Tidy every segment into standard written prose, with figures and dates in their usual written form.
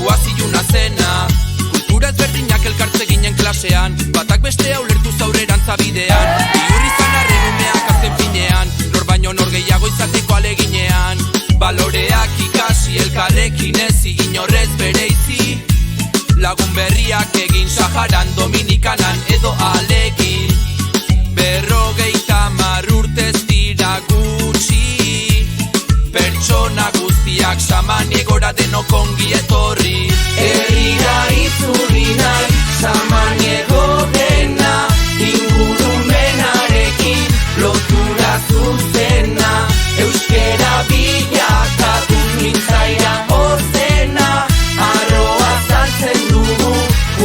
zuaz iluna zena. Kultura ezberdinak elkartze ginen klasean, batak bestea ulertu zaurerantza bidean. Biurri zan arren umeak azken finean, nor baino nor gehiago izateko aleginean. Baloreak ikasi elkarrekin ezi, inorrez bereizi. Lagun berriak egin Saharan, Dominikanan edo alegin. 50 urtez dira gutxi, pertsona guztiak Samaniegora denok ongi etorri. Herrira itzuli nahi Samaniego dena, ingurumenarekin lotura zuzena. Euskera bilakatuz mintzaira ozena, arroa saltzen dugu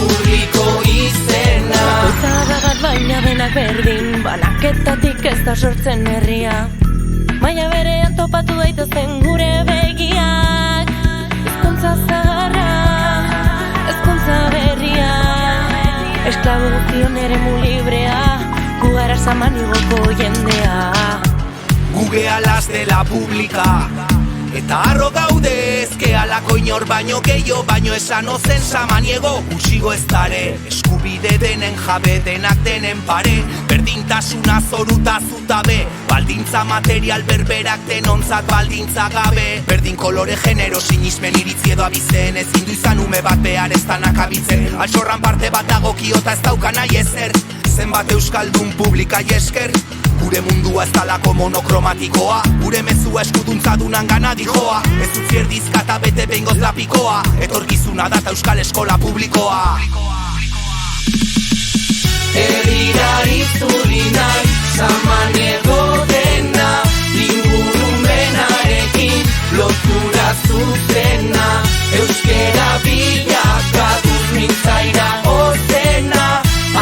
urriko izena. Bakoitza bat baina denak berdin, banaketatik ez da sortzen herria. Maila berean topatu daitezen gure begiak. Ezkontza zaharra, ezkontza berria, esklabo guztion eremu librea, gu gara Samaniegoko jendea. Gugea las de la publika, eta harro gaude ezke alako inor baino gehiago, baino esan ozen Samaniego usigo ez dare. Eskubide denen jabe, denak denen pare, berdintasuna zoruta zutabe, baldintza material berberak denontzat baldintza gabe. Berdin kolore genero sinismen iritzi edo abizen, ezin du izan ume bat behar ez danak abitzen. Altxorran parte bat dagokiota ez dauka nahi ezer, zenbat euskaldun publikai esker. Gure mundua ez dalako monokromatikoa, gure mezua eskuduntza dunan gana dijoa. Ez utzi erdizka eta bete behingoz lapikoa, etorkizuna data euskal eskola publikoa. Herrira itzuli nahi Samaniego dena, ingurumenarekin lotura zuzena. Euskera bilakatuz mintzaira ozena,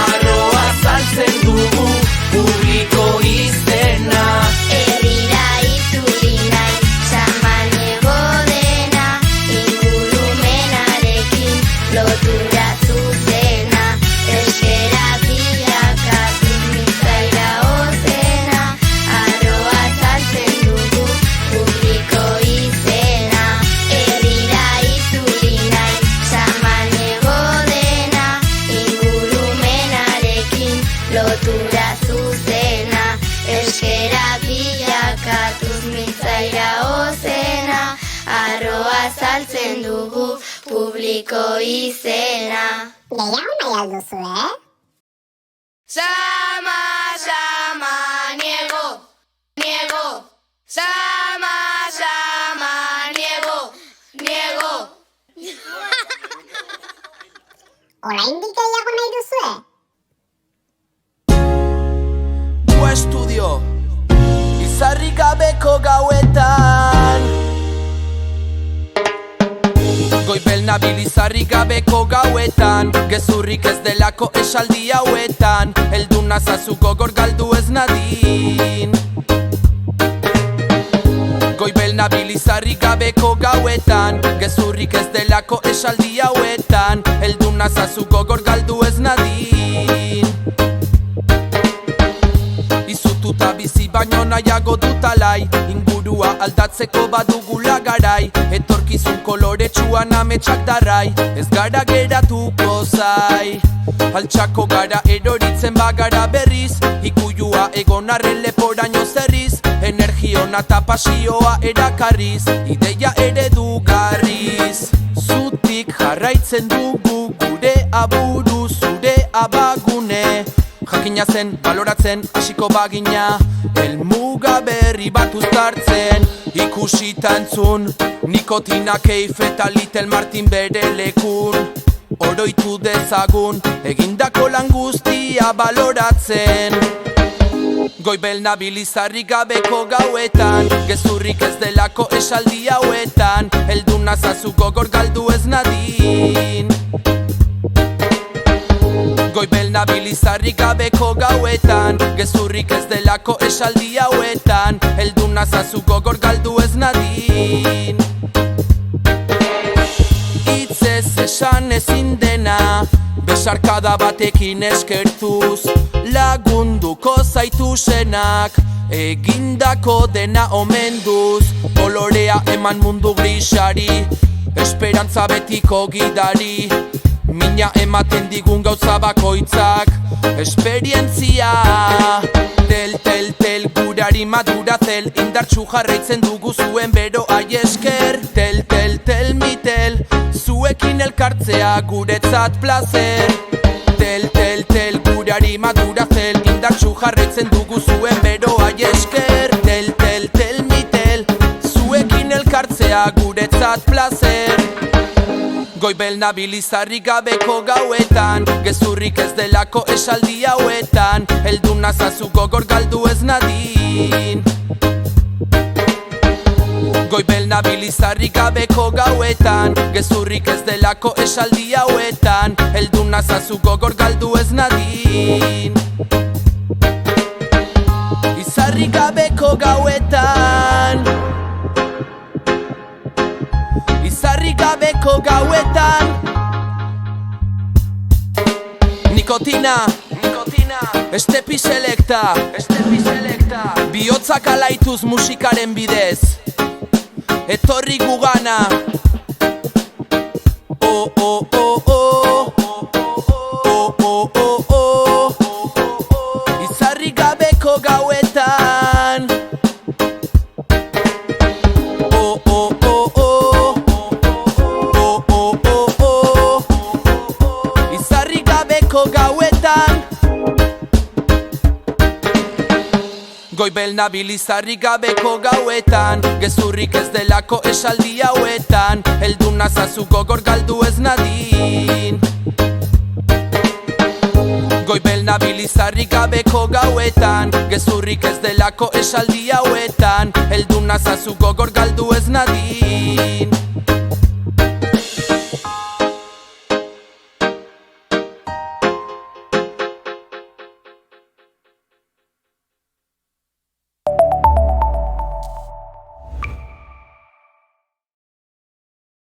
arroa saltzen dugu urriko izena. Herrira itzuli nahi Samaniego dena, ingurumenarekin lotura zuzena. Euskera bilakatuz mintzaira ozena, arroa saltzen dugu urriko izena. Herrira itzuli nahi Samaniego dena, ingurumenarekin lotura zuzena. Euskera bilakatuz mintzaira ozena, arroa saltzen dugu publiko izena. Gehiago nahi alduzu, Samaniego, niego, Samaniego, niego. Oraindik gehiago nahi duzu, Du estudio, izarrik gabeko gauetan. Goibel nabil izarrik gabeko gauetan, gezurrik ez delako esaldi hauetan, heldu nazazu gogor galdu ez nadin. Goibel nabil izarrik gabeko gauetan, gezurrik ez delako esaldi hauetan, heldu nazazu gogor galdu ez nadin. Izututa bizi baino nahiago dutalai, ingurua aldatzeko badugula garai, etorkizun koloretsuan ametsak darrai, ez gara geratuko zai. Altxako gara eroritzen bagara berriz, ikuilua egon arren leporaino zerriz, energiona eta pasioa erakarriz, ideia eredugarriz. Zutik jarraitzen dugu gure aburu zure abagune, jakina zen, baloratzen, hasiko bagina, helmuga berri bat uztartzen. Ikusita entzun, nikotina keif eta Little Martin bere lekun, oroitu dezagun, egindako lan guztia baloratzen. Goibel nabil izarrik gabeko gauetan, gezurrik ez delako esaldi hauetan, heldu nazazu gogor galdu ez nadin. Goibel nabil izarrik gabeko gauetan, gezurrik ez delako esaldi hauetan, heldu nazazu gogor galdu ez nadin. Itzez esan ezin dena, besarkada batekin eskertuz, lagunduko zaitu senak, egindako dena omenduz, kolorea eman mundu grisari, esperantza betiko gidari, mina ematen digun gauza bakoitzak, esperientzia. Tel, gurari madura zel, indartxu jarraitzen dugu zuen bero esker. Tel, mitel, zuekin elkartzea guretzat placer. Tel, gurari madura zel, indartxu jarraitzen dugu zuen bero esker. Tel, mitel, zuekin elkartzea guretzat placer. Goibel nabil izarrik gabeko gauetan, gezurrik ez delako esaldi hauetan, heldu nazazu gogor galdu ez nadin. Goibel nabil izarrik gabeko gauetan, gezurrik ez delako esaldi hauetan, heldu nazazu gogor galdu ez nadin. Izarrik gabeko gauetan, izarrik gabeko gauetan, nikotina, estepi selekta, bihotzak alaituz musikaren bidez, etorri gugana. Oh, oh, oh, oh, oh, oh, oh, oh, izarrik gabeko gauetan. Oh, oh, oh, oh, oh, oh, oh, oh, izarrik gabeko gauetan. Goibel nabil izarrik gabeko gauetan, gezurrik ez delako esaldi hauetan, heldu nazazu gogor galdu ez nadin. Goibel nabil izarrik gabeko gauetan, gezurrik ez delako esaldi hauetan, heldu nazazu gogor galdu ez nadin.